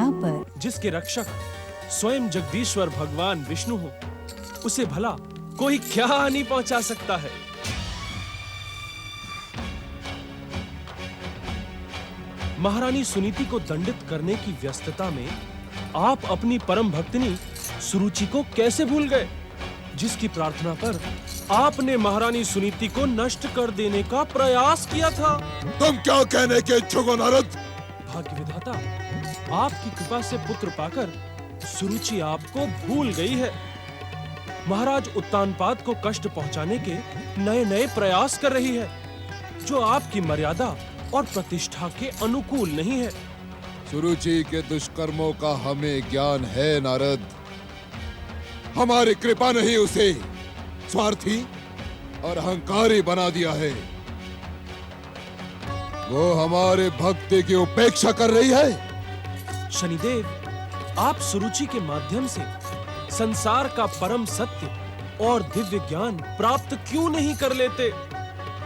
यहाँ पर जिसके रक्षक स्वयं जगदीश्वर भगवान विष्णु हो, उसे भला कोई क्या हानि पहुंचा सकता है। महारानी सुनीति को दंडित करने की व्यस्तता में आप अपनी परम भक्तिनी सुरुचि को कैसे भूल गए, जिसकी प्रार्थना पर आपने महारानी सुनीति को नष्ट कर देने का प्रयास किया था। तुम क्या कहने के इच्छुक हो नारद? भाग्य विधाता, आपकी कृपा से पुत्र पाकर सुरुचि आपको भूल गई है। महाराज उत्तानपाद को कष्ट पहुंचाने के नए-नए प्रयास कर रही है, जो आपकी मर्यादा और प्रतिष्ठा के अनुकूल नहीं है। सुरुचि के दुष्कर्मों का हमें ज्ञान है नारद। हमारी कृपा ने ही उसे स्वार्थी और अहंकारी बना दिया है। वो हमारे भक्ति की उपेक्षा कर रही है। शनिदेव, आप सुरुचि के माध्यम से संसार का परम सत्य और दिव्य ज्ञान प्राप्त क्यों नहीं कर लेते?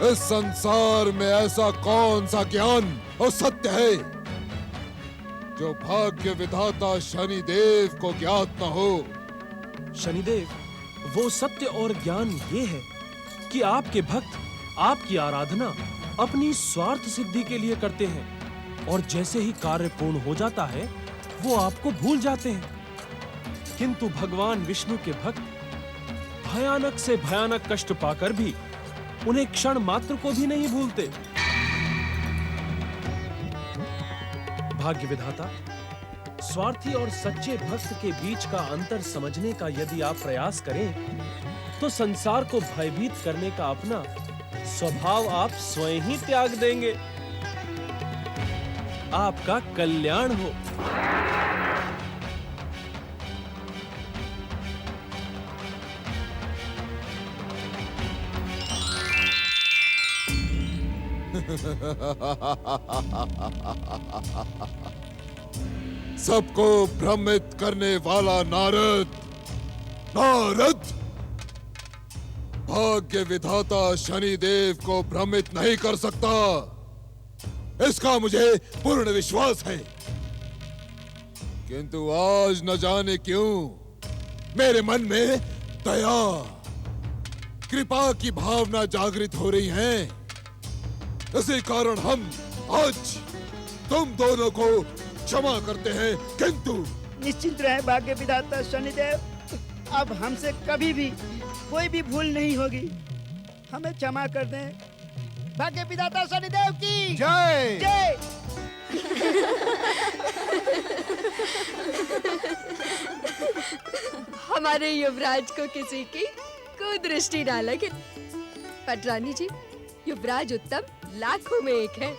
इस संसार में ऐसा कौन सा ज्ञान और सत्य है जो भाग्य विधाता शनिदेव को ज्ञात न हो? शनिदेव, वो सत्य और ज्ञान ये है कि आपके भक्त आपकी आराधना अपनी स्वार्थ सिद्धि के लिए करते हैं, और जैसे ही कार्य पूर्ण हो जाता है वो आपको भूल जाते हैं। किंतु भगवान विष्णु के भक्त भयानक से भयानक कष्ट पाकर भी उन्हें क्षण मात्र को भी नहीं भूलते। भाग्य विधाता, स्वार्थी और सच्चे भक्त के बीच का अंतर समझने का यदि आप प्रयास करें, तो संसार को भयभीत करने का अपना स्वभाव आप स्वयं ही त्याग देंगे। आपका कल्याण हो। सबको भ्रमित करने वाला नारद, नारद भाग्य विधाता शनिदेव को भ्रमित नहीं कर सकता, इसका मुझे पूर्ण विश्वास है। किंतु आज न जाने क्यों मेरे मन में दया, कृपा की भावना जागृत हो रही है। इसी कारण हम आज तुम दोनों को क्षमा करते हैं। किंतु निश्चिंत रहे भाग्य विधाता शनिदेव, अब हमसे कभी भी कोई भी भूल नहीं होगी। हमें क्षमा कर दें। भाग्य विधाता शनिदेव की जय। जय। हमारे युवराज को किसी की कुदृष्टि ना लगे। पटरानी जी, युवराज उत्तम लाखों में एक है।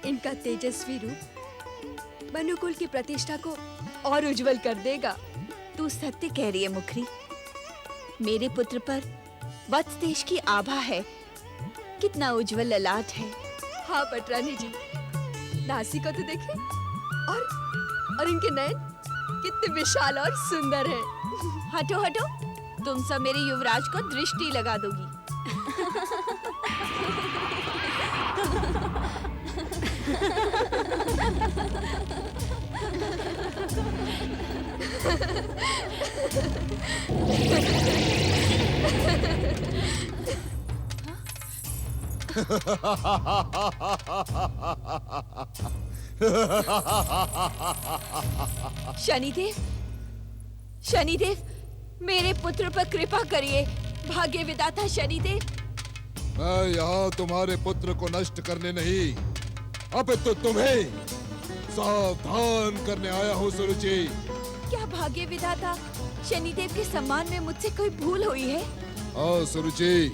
इनका तेजस्वी रूप मनुकुल की प्रतिष्ठा को और उज्जवल कर देगा। तू सत्य कह रही है मुखरी। मेरे पुत्र पर वत्स देश की आभा है। कितना उज्जवल ललाट है। हाँ पटरानी जी, नासी को तो देखे, और इनके नयन कितने विशाल और सुंदर हैं। हटो हटो, तुम सब मेरे युवराज को दृष्टि लगा दोगी। शनिदेव, शनिदेव, मेरे पुत्र पर कृपा करिए। भाग्य विधाता शनिदेव। मैं यहाँ तुम्हारे पुत्र को नष्ट करने नहीं, अपितु तुम्हें सावधान करने आया हूँ सुरुचि। क्या भाग्य विधाता शनिदेव के सम्मान में मुझसे कोई भूल हुई है? हाँ सुरुचि,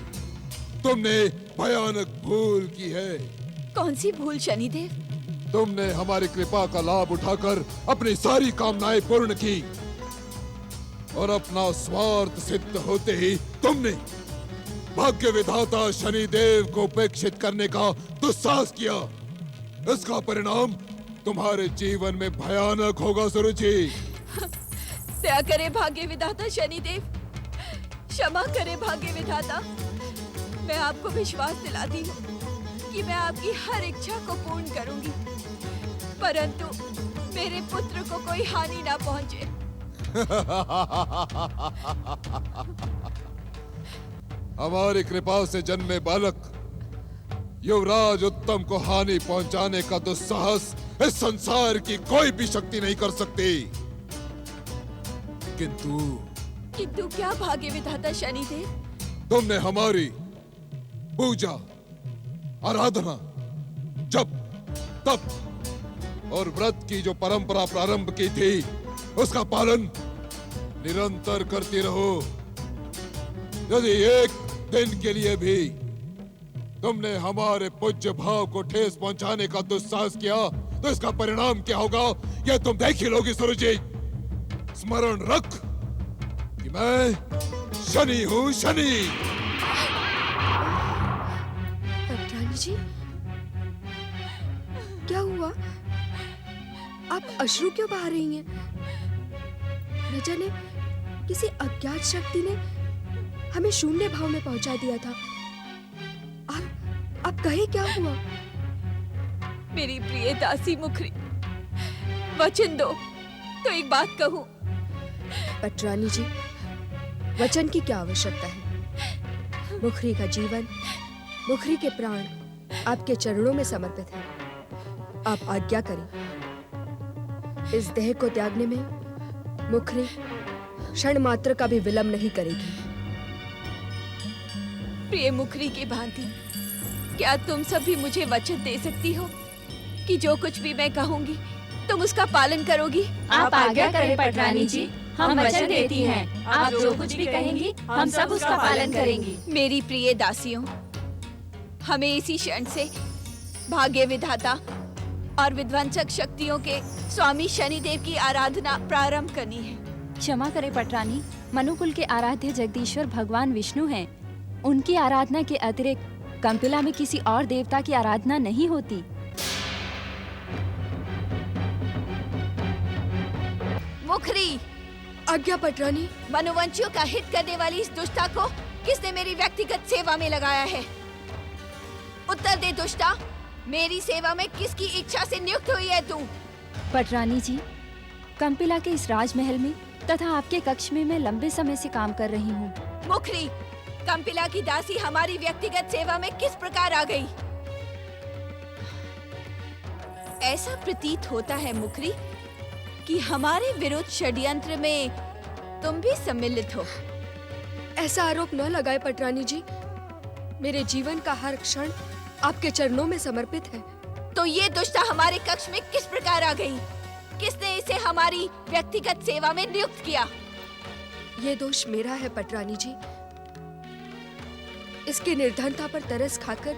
तुमने भयानक भूल की है। कौन सी भूल शनिदेव? तुमने हमारी कृपा का लाभ उठाकर अपनी सारी कामनाएं पूर्ण की, और अपना स्वार्थ सिद्ध होते ही तुमने भाग्य विधाता शनिदेव को उपेक्षित करने का दुस्साहस किया। इसका परिणाम तुम्हारे जीवन में भयानक होगा सुरुचि। दया करे भाग्य विधाता शनिदेव, क्षमा करे भाग्य विधाता। मैं आपको विश्वास दिलाती हूँ कि मैं आपकी हर इच्छा को पूर्ण करूंगी, परंतु मेरे पुत्र को कोई हानि ना पहुंचे। हमारी कृपा से जन्मे बालक युवराज उत्तम को हानि पहुंचाने का दुस्साहस इस संसार की कोई भी शक्ति नहीं कर सकती। किंतु क्या भाग्य विधाता शनिदेव? तुमने हमारी पूजा, आराधना, जप, तप और व्रत की जो परंपरा प्रारंभ की थी उसका पालन निरंतर करती रहो। यदि एक दिन के लिए भी तुमने हमारे पूज्य भाव को ठेस पहुंचाने का दुस्साहस किया तो इसका परिणाम क्या होगा यह तुम देख ही लोगी। सूरजी, स्मरण रख कि मैं शनि हूं, शनि। पटरानी जी, क्या हुआ? आप अश्रु क्यों बहा रही हैं? न जाने किसी अज्ञात शक्ति ने हमें शून्य भाव में पहुंचा दिया था। आप कहे क्या हुआ? मेरी प्रिय दासी मुखरी, वचन दो तो एक बात कहूं। पटरानी जी, वचन की क्या आवश्यकता है? मुखरी का जीवन, मुखरी के प्राण आपके चरणों में समर्पित है। आप आज्ञा करें। इस देह को त्यागने में मुखरी क्षण मात्र का भी विलंब नहीं करेगी। प्रिय मुखरी की भांति क्या तुम सब भी मुझे वचन दे सकती हो कि जो कुछ भी मैं कहूंगी तुम उसका पालन करोगी? आप आज्ञा करें पटरानी जी, हम वचन देती हैं। आप जो कुछ भी कहेंगी हम सब उसका पालन करेंगी। मेरी प्रिय दासियों, हमें इसी क्षण से भाग्य विधाता और विध्वंसक शक्तियों के स्वामी शनिदेव की आराधना प्रारंभ करनी है। क्षमा करें पटरानी, मनुकुल के आराध्य जगदीश्वर भगवान विष्णु हैं। उनकी आराधना के अतिरिक्त कंपिला में किसी और देवता की आराधना नहीं होती। मुखरी, आज्ञा पटरानी। मनुवंशियों का हित करने वाली इस दुष्टा को किसने मेरी व्यक्तिगत सेवा में लगाया है? उत्तर दे दुष्टा, मेरी सेवा में किसकी इच्छा से नियुक्त हुई है तू? पटरानी जी, कंपिला के इस राजमहल में तथा आपके कक्ष में मैं लंबे समय से काम कर रही हूँ। मुखरी, कंपिला की दासी हमारी व्यक्तिगत सेवा में किस प्रकार आ गई? ऐसा प्रतीत होता है मुखरी कि हमारे विरुद्ध षड्यंत्र में तुम भी सम्मिलित हो। ऐसा आरोप न लगाए पटरानी जी। मेरे जीवन का हर क्षण आपके चरणों में समर्पित है। तो ये दुष्टा हमारे कक्ष में किस प्रकार आ गई? किसने इसे हमारी व्यक्तिगत सेवा में नियुक्त किया? ये दोष मेरा है पटरानी जी। इसकी निर्धनता पर तरस खाकर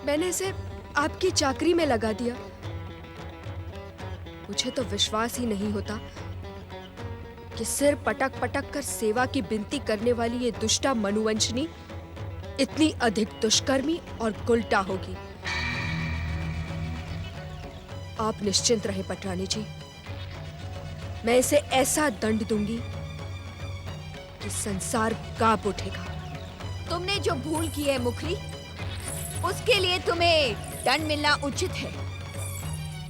मैंने इसे आपकी चाकरी में लगा दिया। मुझे तो विश्वास ही नहीं होता कि सिर पटक पटक कर सेवा की विनती करने वाली ये दुष्टा मनुवंशनी इतनी अधिक दुष्कर्मी और गुलटा होगी। आप निश्चिंत रहे पटरानी जी, मैं इसे ऐसा दंड दूंगी कि संसार कांप उठेगा। तुमने जो भूल की है मुखरी, उसके लिए तुम्हें दंड मिलना उचित है,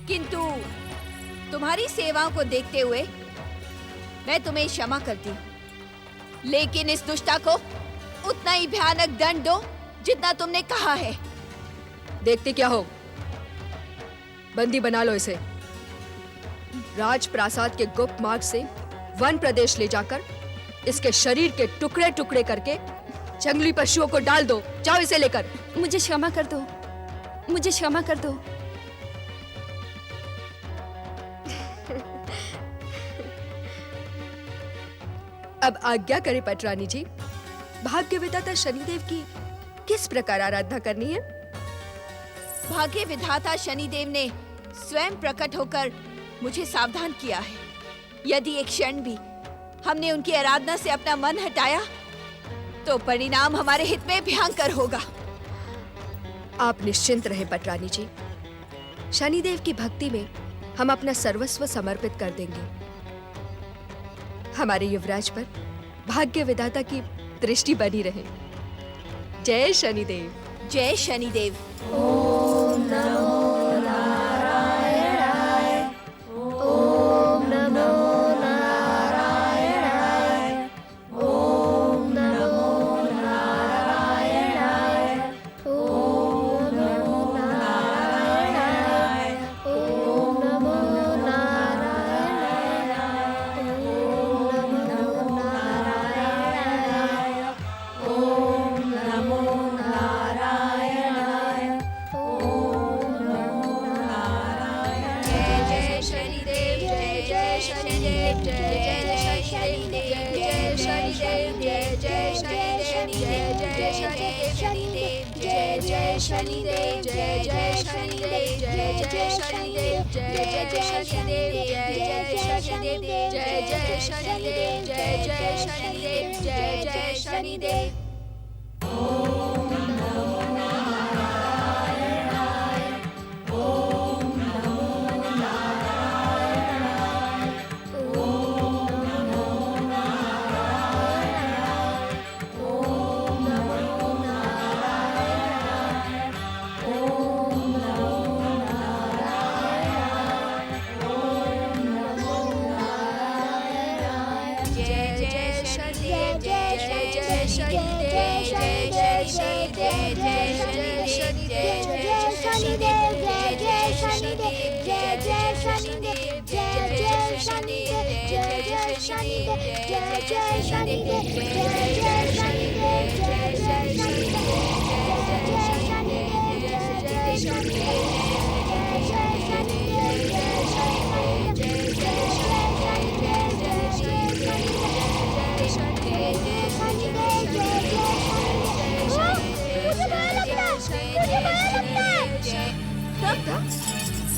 किंतु तुम्हारी सेवाओं को देखते हुए मैं तुम्हें क्षमा करती हूँ। लेकिन इस दुष्टा को उतना ही भयानक दंड दो जितना तुमने कहा है। देखते क्या हो, बंदी बना लो इसे। राजप्रासाद के गुप्त मार्ग से वन प्रदेश ले जाकर इसके शरीर के टुकड़े टुकड़े करके जंगली पशुओं को डाल दो। जाओ इसे लेकर। मुझे क्षमा कर दो, मुझे क्षमा कर दो। अब आज्ञा करें पटरानी जी, भाग्य विधाता शनिदेव की किस प्रकार आराधना करनी है? भाग्य विधाता शनिदेव ने स्वयं प्रकट होकर मुझे सावधान किया है। यदि एक क्षण भी हमने उनकी आराधना से अपना मन हटाया तो परिणाम हमारे हित में भयंकर होगा। आप निश्चिंत रहें पटरानी जी, शनिदेव की भक्ति में हम अपना सर्वस्व समर्पित कर देंगे। हमारे युवराज पर भाग्य विधाता की दृष्टि बनी रहे। जय शनिदेव। जय शनिदेव। ओम नमो नारायणाय। शनिदेव जय जय शनिदेव जय जय शनिदेव जय जय शनिदेव जय जय शनिदेव जय जय शनिदेव जय जय शनिदेव जय जय शनिदेव जय जय शनिदेव जय जय शनिदेव जय जय शनिदेव जय जय शनिदेव जय जय शनिदेव।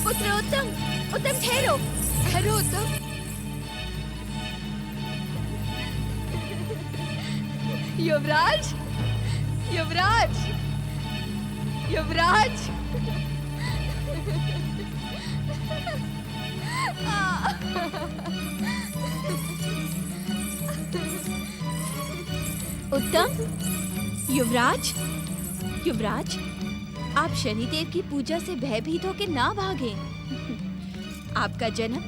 पुत्र उत्तम, उत्तम ठहरो, ठहरो उत्तम। युवराज, युवराज, युवराज। उत्तम, युवराज, युवराज, आप शनिदेव की पूजा से भयभीत होकर ना भागें। आपका जन्म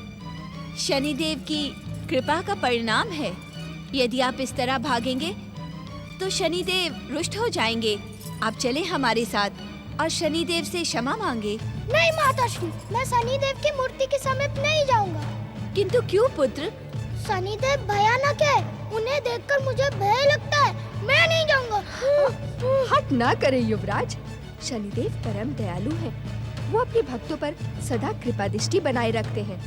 शनिदेव की कृपा का परिणाम है। यदि आप इस तरह भागेंगे तो शनिदेव रुष्ट हो जाएंगे। आप चले हमारे साथ और शनिदेव से क्षमा मांगे। नहीं माताश्री, मैं शनिदेव की मूर्ति के समीप नहीं जाऊंगा। किंतु क्यों पुत्र? शनिदेव भयानक है, उन्हें देखकर मुझे भय लगता है। मैं नहीं जाऊंगा। हट ना करें युवराज, शनिदेव परम दयालु हैं। वो अपने भक्तों पर सदा कृपा दृष्टि बनाए रखते हैं।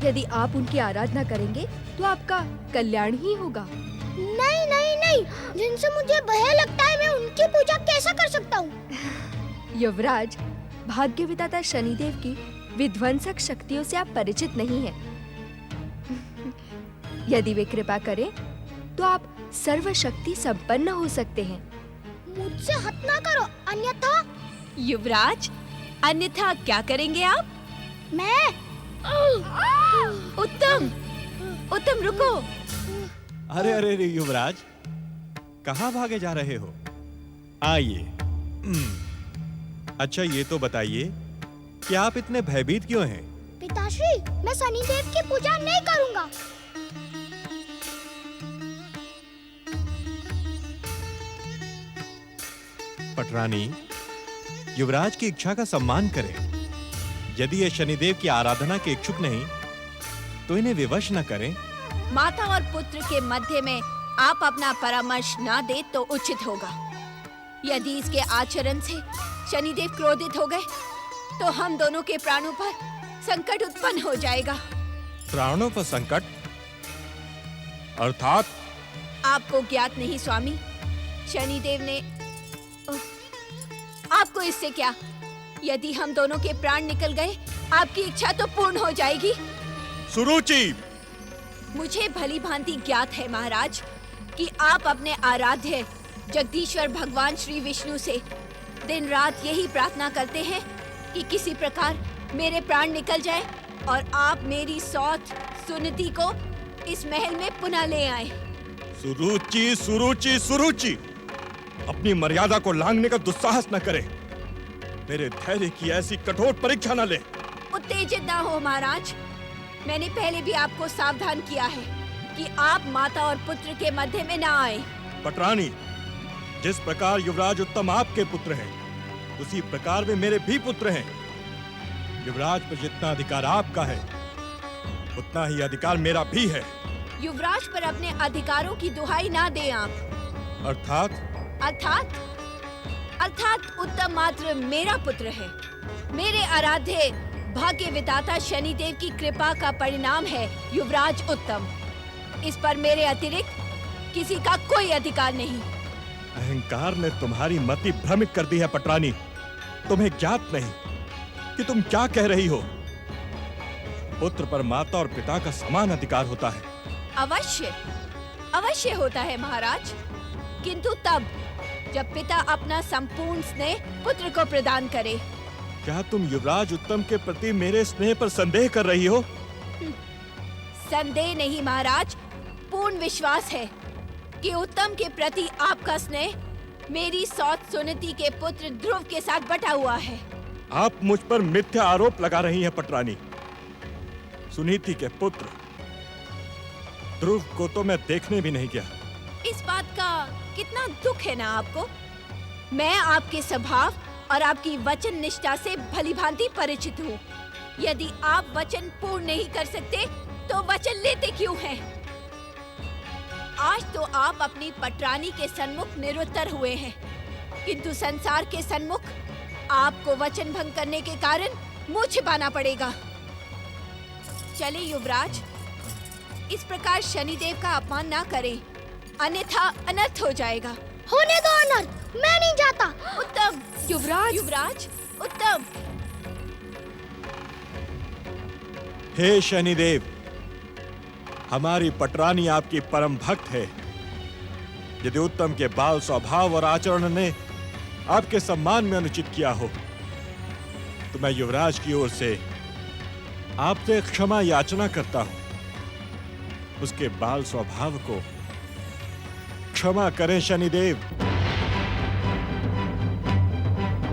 यदि आप उनकी आराधना करेंगे तो आपका कल्याण ही होगा। नहीं नहीं नहीं, जिनसे मुझे भय लगता है मैं उनकी पूजा कैसे कर सकता हूँ? युवराज, भाग्य विधाता शनिदेव की विध्वंसक शक्तियों से आप परिचित नहीं हैं। यदि वे कृपा करें तो आप सर्वशक्ति संपन्न हो सकते हैं। मुझसे हट ना करो, अन्यथा। युवराज, अन्यथा क्या करेंगे आप? मैं उत्तम, उत्तम रुको। अरे अरे रे युवराज, कहाँ भागे जा रहे हो? आइए। अच्छा ये तो बताइए कि आप इतने भयभीत क्यों हैं? पिताश्री, मैं शनिदेव की पूजा नहीं करूंगा। पटरानी, युवराज की इच्छा का सम्मान करें। यदि ये शनिदेव की आराधना के इच्छुक नहीं तो इन्हें विवश न करें। माता और पुत्र के मध्य में आप अपना परामर्श ना दे तो उचित होगा। यदि इसके आचरण से शनिदेव क्रोधित हो गए तो हम दोनों के प्राणों पर संकट उत्पन्न हो जाएगा। प्राणों पर संकट? अर्थात? आपको ज्ञात नहीं स्वामी, शनिदेव ने आपको इससे क्या? यदि हम दोनों के प्राण निकल गए आपकी इच्छा तो पूर्ण हो जाएगी। सुरुचि, मुझे भली भांति ज्ञात है महाराज कि आप अपने आराध्य जगदीश्वर भगवान श्री विष्णु से दिन रात यही प्रार्थना करते हैं कि किसी प्रकार मेरे प्राण निकल जाए और आप मेरी सौत सुनीति को इस महल में पुनः ले आए। सुरुचि, सुरुचि, सुरुचि, अपनी मर्यादा को लांघने का दुस्साहस न करे। मेरे धैर्य की ऐसी कठोर परीक्षा न ले। उत्तेजित ना हो महाराज, मैंने पहले भी आपको सावधान किया है कि आप माता और पुत्र के मध्य में ना आए। पटरानी, जिस प्रकार युवराज उत्तम आपके पुत्र हैं, उसी प्रकार वे मेरे भी पुत्र हैं। युवराज पर जितना अधिकार आपका है, उतना ही अधिकार मेरा भी है। युवराज पर अपने अधिकारों की दुहाई ना दें आप। अर्थात? अर्थात उत्तम मात्र मेरा पुत्र है। मेरे आराध्य भाग्य विधाता शनिदेव की कृपा का परिणाम है युवराज उत्तम। इस पर मेरे अतिरिक्त किसी का कोई अधिकार नहीं। अहंकार ने तुम्हारी मति भ्रमित कर दी है पटरानी। तुम्हें ज्ञात नहीं कि तुम क्या कह रही हो। पुत्र पर माता और पिता का समान अधिकार होता है। अवश्य अवश्य होता है महाराज, किंतु तब जब पिता अपना संपूर्ण स्नेह पुत्र को प्रदान करे। क्या तुम युवराज उत्तम के प्रति मेरे स्नेह पर संदेह कर रही हो? संदेह नहीं महाराज, पूर्ण विश्वास है कि उत्तम के प्रति आपका स्नेह मेरी सौत सुनीति के पुत्र ध्रुव के साथ बटा हुआ है। आप मुझ पर मिथ्या आरोप लगा रही हैं पटरानी। सुनीति के पुत्र ध्रुव को तो मैं देखने भी नहीं गया। इस बात का कितना दुख है ना आपको। मैं आपके स्वभाव और आपकी वचन निष्ठा से भलीभांति परिचित हूँ। यदि आप वचन पूर्ण नहीं कर सकते तो वचन लेते क्यों हैं? आज तो आप अपनी पटरानी के सन्मुख निरुत्तर हुए हैं, किंतु संसार के सन्मुख आपको वचन भंग करने के कारण मुंह छिपाना पड़ेगा। चले युवराज, इस प्रकार शनिदेव का अपमान ना करें, अन्यथा अनर्थ हो जाएगा। होने दो अनर्थ, मैं नहीं जाता। उत्तम, युवराज युवराज, उत्तम। हे शनिदेव, हमारी पटरानी आपकी परम भक्त है। यदि उत्तम के बाल स्वभाव और आचरण ने आपके सम्मान में अनुचित किया हो तो मैं युवराज की ओर से आपसे क्षमा याचना करता हूं। उसके बाल स्वभाव को क्षमा करें शनिदेव।